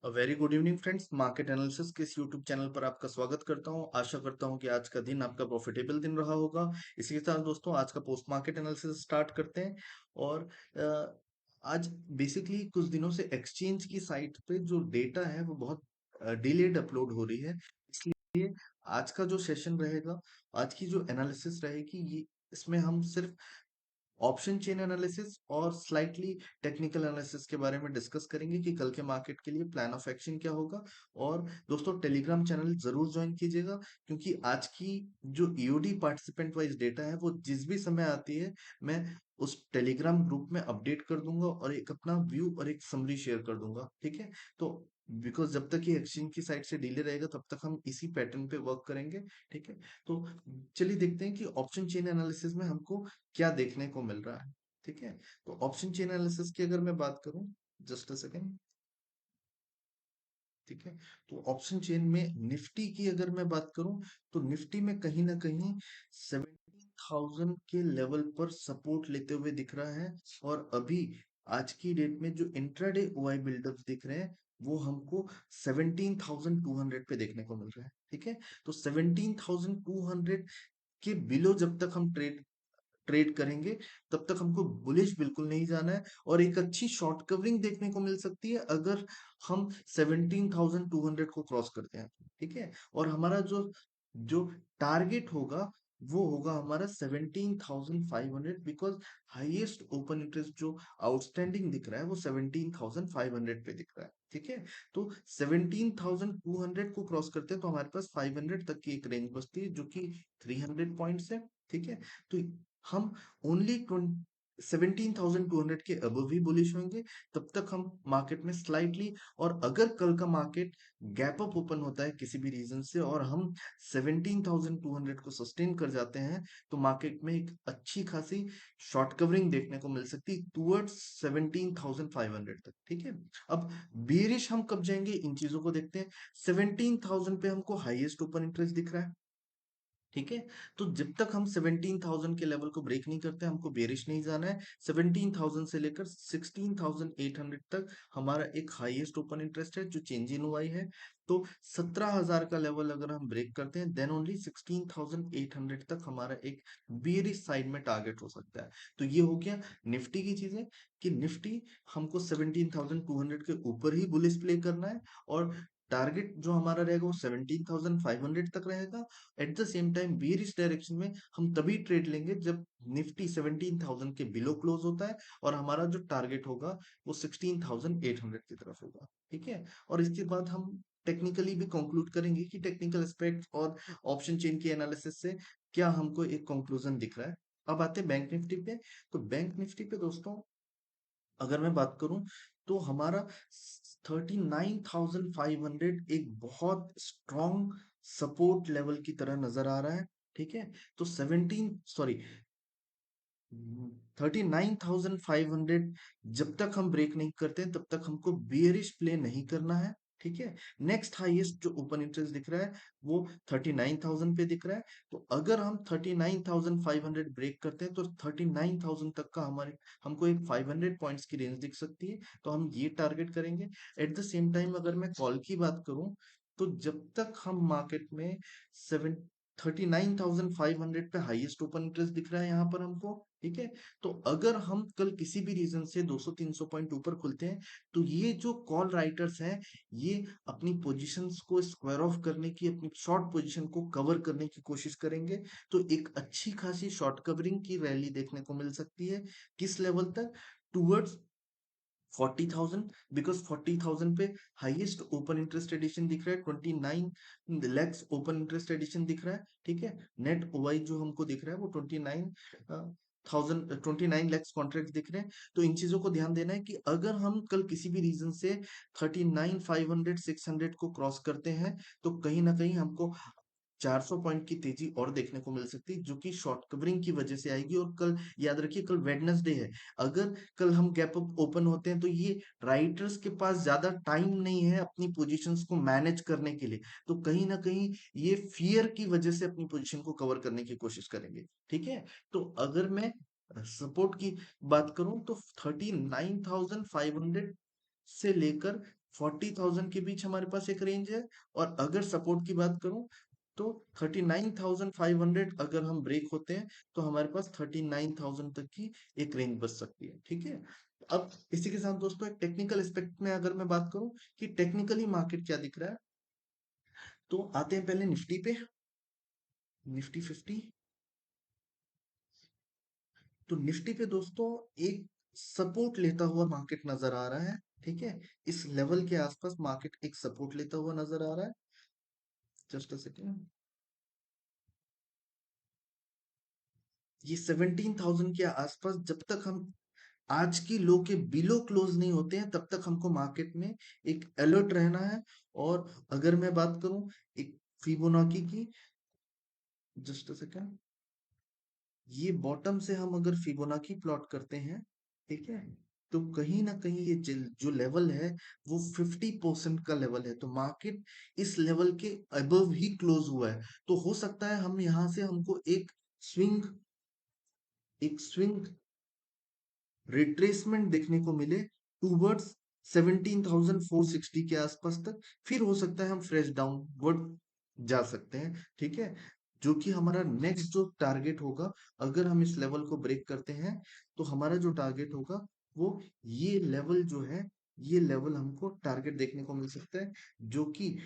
Very good evening friends. Market analysis के इस YouTube channel पर आपका स्वागत करता हूं। आशा करता हूं कि आज का दिन आपका प्रॉफिटेबल दिन रहा होगा। इसी के साथ दोस्तों आज का पोस्ट मार्केट एनालिसिस स्टार्ट करते हैं। और आज बेसिकली कुछ दिनों से एक्सचेंज की साइट पे जो डेटा है वो बहुत डिलेड अपलोड हो रही है। इसलिए आज का जो सेशन रहेगा, आज की जो एनालिसिस रहेगी, ये इसमें हम सिर्फ ऑप्शन चेन एनालिसिस और स्लाइटली टेक्निकल एनालिसिस के बारे में डिस्कस करेंगे कि कल के मार्केट के लिए प्लान ऑफ एक्शन क्या होगा। और दोस्तों टेलीग्राम चैनल जरूर ज्वाइन कीजिएगा, क्योंकि आज की जो ईओडी पार्टिसिपेंट वाइज डेटा है वो जिस भी समय आती है, मैं उस टेलीग्राम ग्रुप में अपडेट कर दूंगा और एक अपना व्यू और एक समरी शेयर कर दूंगा। ठीक है, तो बिकॉज जब तक ये एक्सचेंज की साइड से डिले रहेगा तब तक हम इसी पैटर्न पे वर्क करेंगे। ठीक है, तो चलिए देखते हैं कि ऑप्शन चेन एनालिसिस में हमको क्या देखने को मिल रहा है। ठीक है, तो ऑप्शन चेन एनालिसिस की अगर मैं बात करूं, जस्ट अ सेकेंड। ठीक है, तो ऑप्शन चेन में निफ्टी की अगर मैं बात करूं, तो निफ्टी में कहीं ना कहीं 17,000 के लेवल पर सपोर्ट लेते हुए दिख रहा है। और अभी आज की डेट में जो इंट्राडे ओआई बिल्डअप्स दिख रहे हैं वो हमको 17,200 पे देखने को मिल रहा है। ठीक है, तो 17,200 के बिलो जब तक हम ट्रेड ट्रेड करेंगे तब तक हमको बुलिश बिल्कुल नहीं जाना है। और एक अच्छी शॉर्ट कवरिंग देखने को मिल सकती है अगर हम 17,200 को क्रॉस करते हैं। ठीक है, और हमारा जो जो टारगेट होगा वो होगा हमारा 17,500, बिकॉज हाईएस्ट ओपन इंटरेस्ट जो आउटस्टैंडिंग दिख रहा है वो 17,500 पे दिख रहा है। ठीक है, तो 17,200 को क्रॉस करते हैं तो हमारे पास 500 तक की एक रेंज बचती है जो कि 300 पॉइंट्स है। ठीक है, तो हम ओनली 17,200 के अबव ही बुलिश होंगे। तब तक हम मार्केट में स्लाइटली, और अगर कल का मार्केट गैप अप ओपन होता है किसी भी रीजन से और हम 17,200 को सस्टेन कर जाते हैं, तो मार्केट में एक अच्छी खासी शॉर्ट कवरिंग देखने को मिल सकती है टूवर्ड्स 17,500 तक। ठीक है, अब बेरिश हम कब जाएंगे इन चीजों को देखते हैं। 17,000 पे हमको हाईएस्ट ओपन इंटरेस्ट दिख रहा है। ठीक है, तो जब तक हम 17,000 के लेवल को ब्रेक नहीं करते हमको बेरिश नहीं जाना है। 17,000 से लेकर 16,800 तक हमारा एक हाईएस्ट ओपन इंटरेस्ट है जो चेंज इन हुआ ही है। तो 17,000 का लेवल अगर हम ब्रेक करते हैं देन ओनली 16,800 तक हमारा एक बेरिश साइड में टारगेट हो सकता है। तो ये हो गया निफ्टी की चीजें, कि निफ्टी हमको 17,200 के ऊपर ही बुलिश प्ले करना है। और टारगेट जो हमारा रहेगा वो 17,500 तक रहेगा। At the same time bearish direction में हम तभी ट्रेड लेंगे जब निफ्टी 17,000 के बिलो क्लोज होता है और हमारा जो टारगेट होगा वो 16,800 की तरफ होगा। ठीक है, और इसके बाद हम टेक्निकली भी कंक्लूड करेंगे कि टेक्निकल एस्पेक्ट और ऑप्शन चेन की एनालिसिस से क्या हमको एक कंक्लूजन दिख रहा है। अब आते हैं बैंक निफ्टी पे। तो बैंक निफ्टी पे दोस्तों अगर मैं बात करूं तो हमारा 39,500 एक बहुत स्ट्रॉन्ग सपोर्ट लेवल की तरह नजर आ रहा है। ठीक है, तो 39,500 जब तक हम ब्रेक नहीं करते तब तक हमको बियरिश प्ले नहीं करना है। ठीक है, नेक्स्ट हाईएस्ट जो ओपन इंटरेस्ट दिख रहा है वो 39,000 पे दिख रहा है। तो अगर हम 39,500 ब्रेक करते हैं तो 39,000 तक का हमारे हमको एक 500 पॉइंट्स की रेंज दिख सकती है। तो हम ये टारगेट करेंगे। एट द सेम टाइम अगर मैं कॉल की बात करूं, तो जब तक हम मार्केट में 39,500 पे हाईएस्ट ओपन इंटरेस्ट दिख रहा है यहाँ पर हमको। ठीक है, तो अगर हम कल किसी भी रीजन से 200-300 पॉइंट ऊपर खुलते हैं तो ये जो कॉल राइटर्स हैं ये अपनी पोजीशंस को स्क्वायर ऑफ करने की, अपनी शॉर्ट पोजीशन को कवर करने की कोशिश करेंगे। तो एक अच्छी खासी शॉर्ट कवरिंग की रैली देखने को मिल सकती है। किस लेवल तक? टूवर्ड्स 40,000, बिकॉज 40,000 पे हाईएस्ट ओपन इंटरेस्ट एडिशन दिख रहा है, 29 लैक्स ओपन इंटरेस्ट एडिशन दिख रहा है। ठीक है, नेट ओवाई जो हमको दिख रहा है वो 29 लैक्स कॉन्ट्रैक्ट दिख रहे हैं। तो इन चीजों को ध्यान देना है कि अगर हम कल किसी भी रीजन से 39,500 600 को क्रॉस करते हैं तो कहीं ना कहीं हमको 400 पॉइंट की तेजी और देखने को मिल सकती है, जो कि शॉर्ट कवरिंग की वजह से आएगी। और कल याद रखिए कल वेडनेसडे है। अगर कल हम गैप अप ओपन होते हैं तो ये राइटर्स के पास ज्यादा टाइम नहीं है अपनी पोजीशंस को मैनेज करने के लिए। तो कहीं ना कहीं ये फियर की वजह से अपनी पोजीशन को कवर करने की कोशिश करेंगे। ठीक है, तो अगर मैं सपोर्ट की बात करूं तो 39,500 से लेकर 40,000 के बीच हमारे पास एक रेंज है। और अगर सपोर्ट की बात करूं तो 39,500 अगर हम ब्रेक होते हैं तो हमारे पास 39,000 तक की एक रेंज बच सकती है। ठीक है, अब इसी के साथ दोस्तों एक टेक्निकल एस्पेक्ट में अगर मैं बात करूं कि टेक्निकली मार्केट क्या दिख रहा है, तो आते हैं पहले निफ्टी पे। निफ्टी 50, तो निफ्टी पे दोस्तों एक सपोर्ट लेता हुआ मार्केट नजर आ रहा है। ठीक है, इस लेवल के आसपास मार्केट एक सपोर्ट लेता हुआ नजर आ रहा है। जस्ट अ सेकेंड, ये 17,000 के आसपास जब तक हम आज की लो के बिलो क्लोज नहीं होते हैं तब तक हमको मार्केट में एक अलर्ट रहना है। और अगर मैं बात करूं एक फिबोनाची की, जस्ट अ सेकेंड, ये बॉटम से हम अगर फिबोनाची प्लॉट करते हैं, ठीक है, तो कहीं ना कहीं ये जो लेवल है वो 50% का लेवल है। तो मार्केट इस लेवल के अबव ही क्लोज हुआ है। तो हो सकता है हम यहां से हमको एक स्विंग रिट्रेसमेंट देखने को मिले टूवर्ड्स 17,460 के आसपास तक। फिर हो सकता है हम फ्रेश डाउनवर्ड जा सकते हैं। ठीक है, जो कि हमारा नेक्स्ट जो टारगेट होगा, अगर हम इस लेवल को ब्रेक करते हैं तो हमारा जो टारगेट होगा वो ये लेवल जो है, ये लेवल हमको टारगेट देखने को मिल सकता है, जो कि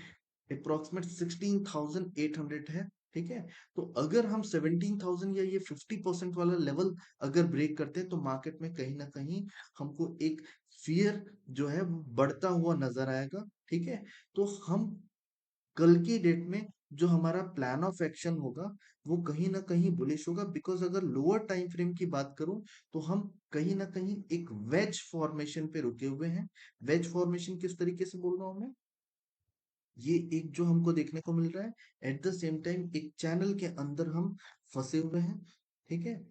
अप्रोक्सीमेट 16,800 है। ठीक है, तो अगर हम 17,000 या ये 50% वाला लेवल अगर ब्रेक करते हैं तो मार्केट में कहीं ना कहीं हमको एक फियर जो है वो बढ़ता हुआ नजर आएगा। ठीक है, तो हम कल की डेट में जो हमारा प्लान ऑफ एक्शन होगा वो कहीं ना कहीं बुलिश होगा। बिकॉज अगर लोअर टाइम फ्रेम की बात करूं तो हम कहीं ना कहीं एक वेज फॉर्मेशन पे रुके हुए हैं। वेज फॉर्मेशन किस तरीके से बोल रहा हूं मैं, ये एक जो हमको देखने को मिल रहा है, एट द सेम टाइम एक चैनल के अंदर हम फंसे हुए हैं। ठीक है,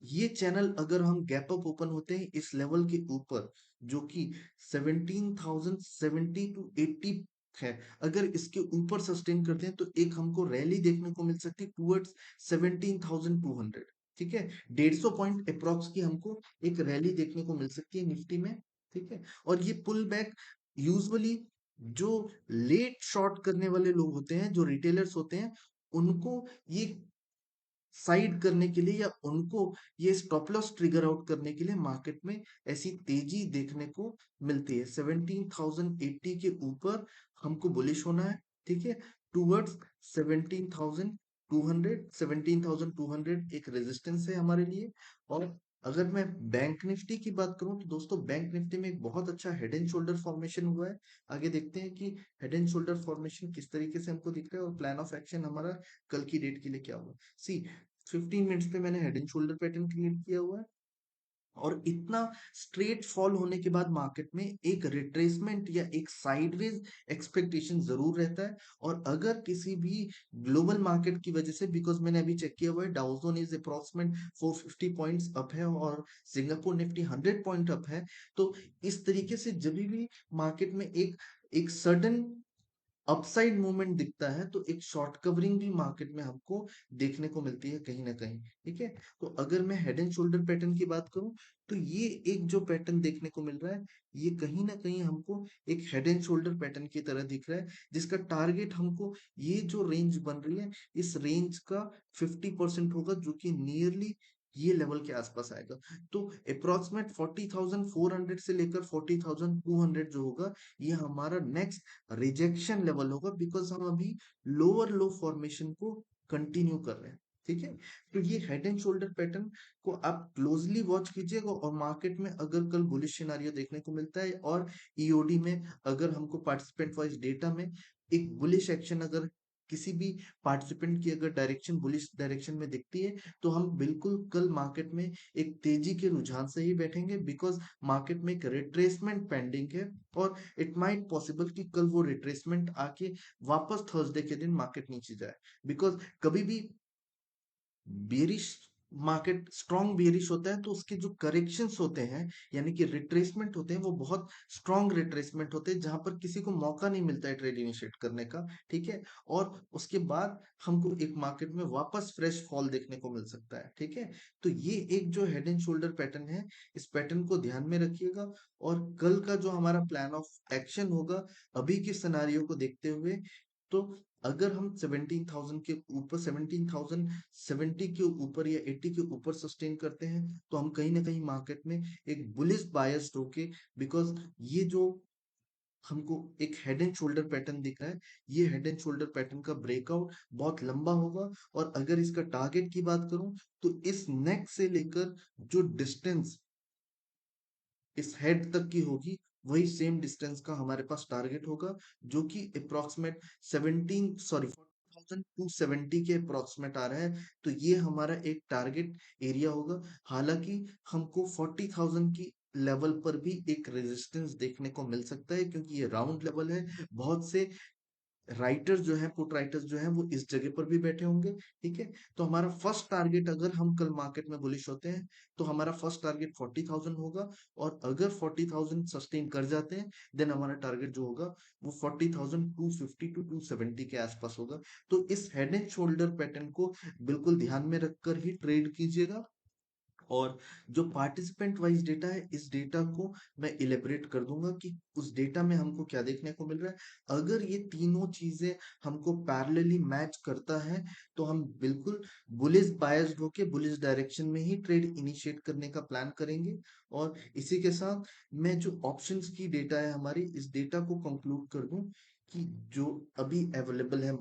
ये चैनल अगर हम गैप अप ओपन होते हैं इस लेवल के ऊपर, जो कि 17,070 टू 80 है, अगर इसके ऊपर सस्टेन करते हैं तो एक हमको रैली देखने को मिल सकती है टूवर्ड्स 17,200। ठीक है, 150 पॉइंट अप्रोक्स की हमको एक रैली देखने को मिल सकती है निफ्टी में। ठीक है, और ये पुल बैक यूजुअली जो लेट शॉर्ट करने वाले लोग होते हैं, जो रिटेलर्स होते हैं, उनको ये साइड करने के लिए या उनको ये स्टॉप लॉस ट्रिगर आउट करने के लिए मार्केट में ऐसी तेजी देखने को मिलती है। 17,080 के ऊपर हमको बुलिश होना है। ठीक है, टूवर्ड्स 17,200, 17,200 एक रेजिस्टेंस है हमारे लिए। और अगर मैं बैंक निफ्टी की बात करूं तो दोस्तों बैंक निफ्टी में एक बहुत अच्छा हेड एंड शोल्डर फॉर्मेशन हुआ है। आगे देखते हैं कि हेड एंड शोल्डर फॉर्मेशन किस तरीके से हमको दिख रहा है और प्लान ऑफ एक्शन हमारा कल की डेट के लिए क्या होगा। सी, 15 मिनट्स पे मैंने head and shoulder pattern create किया हुआ है, और इतना स्ट्रेट फॉल होने के बाद मार्केट में एक रिट्रेसमेंट या एक साइडवेज एक्सपेक्टेशन जरूर रहता है। और अगर किसी भी ग्लोबल मार्केट की वजह से, बिकॉज मैंने अभी चेक किया हुआ है, Dow Jones is approximate 450 points up है और सिंगापुर निफ्टी 100 पॉइंट अप है। तो इस तरीके से जब भी मार्केट में एक एक सडन अपसाइड मूवमेंट दिखता है तो एक शॉर्ट कवरिंग भी मार्केट में हमको देखने को मिलती है कहीं ना कहीं। ठीक है, तो अगर मैं हेड एंड शोल्डर पैटर्न की बात करूं तो ये एक जो पैटर्न देखने को मिल रहा है, ये कहीं ना कहीं हमको एक हेड एंड शोल्डर पैटर्न की तरह दिख रहा है, जिसका टारगेट हमको ये जो रेंज बन रही है इस रेंज का 50% होगा, जो कि नियरली ये लेवल के आसपास आएगा। तो अप्रोक्सीमेट 40,400 से लेकर 40,200 जो होगा, ये हमारा नेक्स्ट रिजेक्शन लेवल होगा, बिकॉज हम अभी लोअर लो फॉर्मेशन को कंटिन्यू कर रहे हैं। ठीक है, तो ये हेड एंड शोल्डर पैटर्न को आप क्लोजली वॉच कीजिएगा। और मार्केट में अगर कल बुलिश सिनारियो देखने को मिलता है और ईओडी में अगर हमको पार्टिसिपेंट वाइज डेटा में एक बुलिश एक्शन, अगर किसी भी पार्टिसिपेंट की अगर डायरेक्शन बुलिश डायरेक्शन में दिखती है, तो हम बिल्कुल कल मार्केट में एक तेजी के रुझान से ही बैठेंगे। बिकॉज मार्केट में एक रिट्रेसमेंट पेंडिंग है, और इट माइट पॉसिबल कि कल वो रिट्रेसमेंट आके वापस थर्सडे के दिन मार्केट नीचे जाए। बिकॉज कभी भी बेरिश मार्केट स्ट्रॉन्ग बेयरिश होता है तो उसके जो करेक्शंस होते हैं यानी कि रिट्रेसमेंट होते हैं वो बहुत स्ट्रॉन्ग रिट्रेसमेंट होते हैं जहां पर किसी को मौका नहीं मिलता है ट्रेड इनिशिएट करने का। ठीक है। और उसके बाद हमको एक मार्केट में वापस फ्रेश फॉल देखने को मिल सकता है। ठीक है। तो ये एक जो हेड एंड शोल्डर पैटर्न है, इस पैटर्न को ध्यान में रखिएगा। और कल का जो हमारा प्लान ऑफ एक्शन होगा अभी के सिनारियो को देखते हुए, तो अगर हम 17,000 के ऊपर, 17,070 के ऊपर या 80 के ऊपर सस्टेन करते हैं तो हम कहीं ना कहीं मार्केट में एक बुलिश बायस होके, बिकॉज ये जो हमको एक हेड एंड शोल्डर पैटर्न दिख रहा है, ये हेड एंड शोल्डर पैटर्न का ब्रेकआउट बहुत लंबा होगा। और अगर इसका टारगेट की बात करूं तो इस नेक से लेकर जो डिस्टेंस इस हेड तक की होगी, वही सेम डिस्टेंस का हमारे पास टारगेट होगा, जो कि अप्रोक्सीमेट 40,270 के अप्रोक्सीमेट आ रहा है। तो ये हमारा एक टारगेट एरिया होगा। हालांकि हमको 40,000 की लेवल पर भी एक रेजिस्टेंस देखने को मिल सकता है, क्योंकि ये राउंड लेवल है। बहुत से राइटर्स जो है, पुट राइटर्स जो है, वो इस जगह पर भी बैठे होंगे। ठीक है। तो हमारा फर्स्ट टारगेट, अगर हम कल मार्केट में बुलिश होते हैं तो हमारा फर्स्ट टारगेट 40,000 होगा। और अगर 40,000 सस्टेन कर जाते हैं देन हमारा टारगेट जो होगा वो 40,250 टू 270 के आसपास होगा। तो इस हेड एंड शोल्डर पैटर्न को बिल्कुल ध्यान में रखकर ही ट्रेड कीजिएगा। और जो पार्टिसिपेंट वाइज डेटा है, इस डेटा को मैं इलेबरेट कर दूंगा कि उस डेटा में हमको क्या देखने को मिल रहा है। अगर ये तीनों चीजें हमको पैरेलली मैच करता है तो हम बिल्कुल बुलिश बायस्ड होके बुलिश डायरेक्शन में ही ट्रेड इनिशिएट करने का प्लान करेंगे। और इसी के साथ मैं जो ऑप्शंस की डेटा है हमारी, इस डेटा को कंक्लूड कर दूं कि जो अभी अवेलेबल है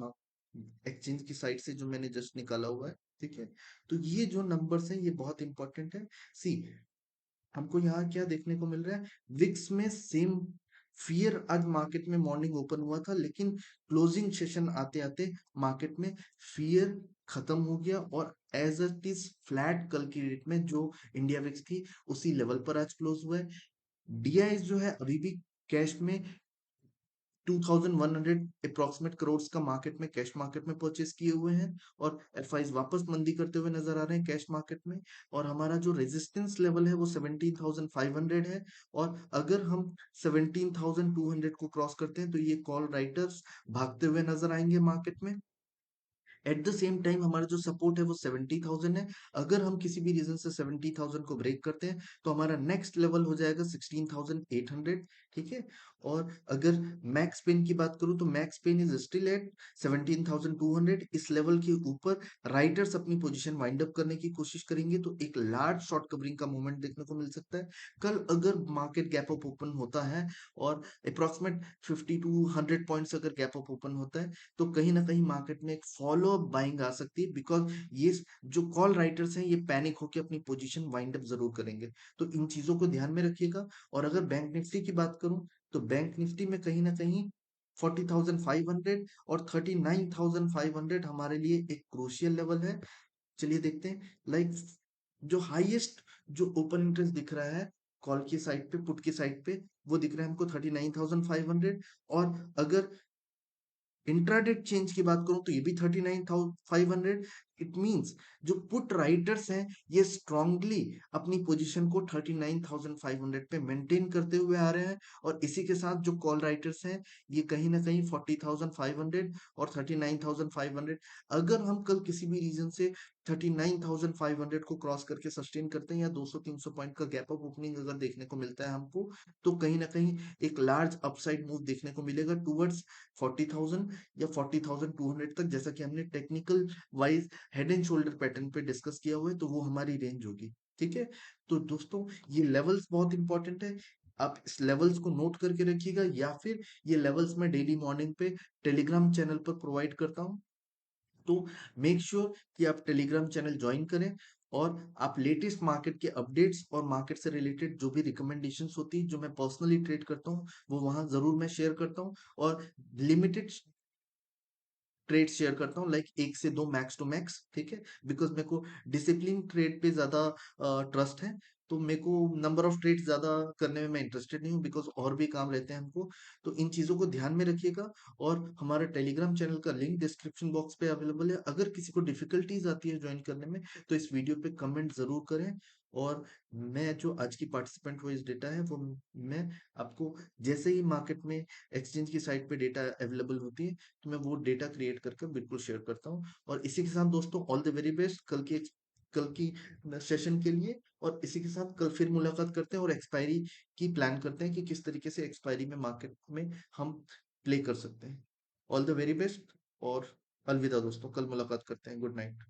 एक्सचेंज की साइट से, जो मैंने जस्ट निकाला हुआ है। ठीक है। तो ये जो नंबर्स हैं ये बहुत इंपॉर्टेंट है। सी, हमको यहाँ क्या देखने को मिल रहा है, विक्स में सेम फियर आज मार्केट में मॉर्निंग ओपन हुआ था, लेकिन क्लोजिंग सेशन आते आते मार्केट में फियर खत्म हो गया और एज इट इज फ्लैट कल की रेट में जो इंडिया विक्स थी उसी लेवल पर आज क्लोज हुआ है। डीआई जो है अभी भी कैश में 2100 अप्रोक्सीमेट करोड़ का मार्केट में, कैश मार्केट में परचेस किए हुए हैं। और एफआईज वापस मंदी करते हुए नजर आ रहे हैं कैश मार्केट में। और हमारा जो रेजिस्टेंस लेवल है वो 17,500 है। और अगर हम 17,200 को क्रॉस करते हैं तो ये कॉल राइटर्स भागते हुए नजर आएंगे मार्केट में। एट द सेम टाइम हमारा जो सपोर्ट है वो 70,000 है। अगर हम किसी भी रीजन से 70,000 को ब्रेक करते हैं तो हमारा नेक्स्ट लेवल हो जाएगा 16,800। ठीक है। और अगर मैक्स पेन की बात करूं तो max pain is still at 17,200। इस लेवल के ऊपर राइटर्स अपनी पोजीशन वाइंड अप करने की कोशिश करेंगे तो एक लार्ज शॉर्ट कवरिंग का मूवमेंट देखने को मिल सकता है। कल अगर मार्केट गैप अप ओपन होता है और अप्रोक्सीमेट 50 to 100 पॉइंट्स अगर गैप अप ओपन होता है तो कहीं ना कहीं मार्केट में एक फॉलो अप बाइंग आ सकती है, बिकॉज ये जो कॉल राइटर्स हैं ये पैनिक होकर अपनी पोजीशन वाइंड अप जरूर करेंगे। तो इन चीजों को ध्यान में रखिएगा। और अगर बैंक निफ्टी की बात करूं तो बैंक निफ्टी में कहीं ना कहीं 40,500 और 39,500 हमारे लिए एक क्रूशियल लेवल है। चलिए देखते हैं। लाइक जो हाईएस्ट जो ओपन इंटरेस्ट दिख रहा है कॉल की साइड पे, पुट की साइड पे, वो दिख रहा है हमको 39,500। और अगर इंट्राडे चेंज की बात करूं तो ये भी 39,500। इट मींस जो पुट राइटर्स हैं ये स्ट्रांगली अपनी पोजीशन को 39,500 पे मेंटेन करते हुए आ रहे हैं। और इसी के साथ जो कॉल राइटर्स हैं ये कहीं ना कहीं 40,500 और 39,500, अगर हम कल किसी भी रीजन से 39,500 को क्रॉस करके सस्टेन करते हैं या 200-300 पॉइंट का गैप अप ओपनिंग अगर देखने को मिलता है हमको, तो कहीं ना कहीं एक लार्ज अपसाइड मूव देखने को मिलेगा टूवर्ड्स 40,000 या 40,200 तक, जैसा कि हमने technical wise head and shoulder pattern पे डिस्कस किया हुआ है, तो वो हमारी रेंज होगी। ठीक है। तो दोस्तों ये लेवल्स बहुत इंपॉर्टेंट है, आप इस लेवल्स को नोट करके रखिएगा, या फिर ये लेवल्स मैं डेली मॉर्निंग पे टेलीग्राम चैनल पर प्रोवाइड करता हूँ। तो मेक श्योर कि आप टेलीग्राम चैनल ज्वाइन करें और आप लेटेस्ट मार्केट के अपडेट्स और मार्केट से रिलेटेड जो भी रिकमेंडेशंस होती है जो मैं पर्सनली ट्रेड करता हूँ वो वहां जरूर मैं शेयर करता हूँ। और लिमिटेड ट्रेड शेयर करता हूँ, लाइक 1 से 2 मैक्स टू मैक्स। ठीक है। बिकॉज मेरे को डिसिप्लिन ट्रेड पे ज्यादा ट्रस्ट है। तो मेरे को नंबर ऑफ ट्रेड्स ज़्यादा करने में मैं इंटरेस्टेड नहीं हूँ, बिकॉज़ और भी काम रहते हैं हमको। तो इन चीज़ों को ध्यान में रखिएगा, और हमारा टेलीग्राम चैनल का लिंक डिस्क्रिप्शन बॉक्स पे अवेलेबल है। अगर किसी को डिफ़िकल्टीज़ आती है जॉइन करने में, तो इस वीडियो पे कमेंट ज़रूर करें, और मैं जो आज की पार्टिसिपेंट वॉइस डेटा है, वो मैं आपको जैसे ही मार्केट में एक्सचेंज की साइट पे डेटा अवेलेबल होती है, तो मैं वो डेटा क्रिएट करके बिल्कुल शेयर करता हूँ। और इसी के साथ दोस्तों, ऑल द वेरी बेस्ट कल की सेशन के लिए। और इसी के साथ कल फिर मुलाकात करते हैं और एक्सपायरी की प्लान करते हैं कि किस तरीके से एक्सपायरी में मार्केट में हम प्ले कर सकते हैं। ऑल द वेरी बेस्ट, और अलविदा दोस्तों, कल मुलाकात करते हैं। Good night.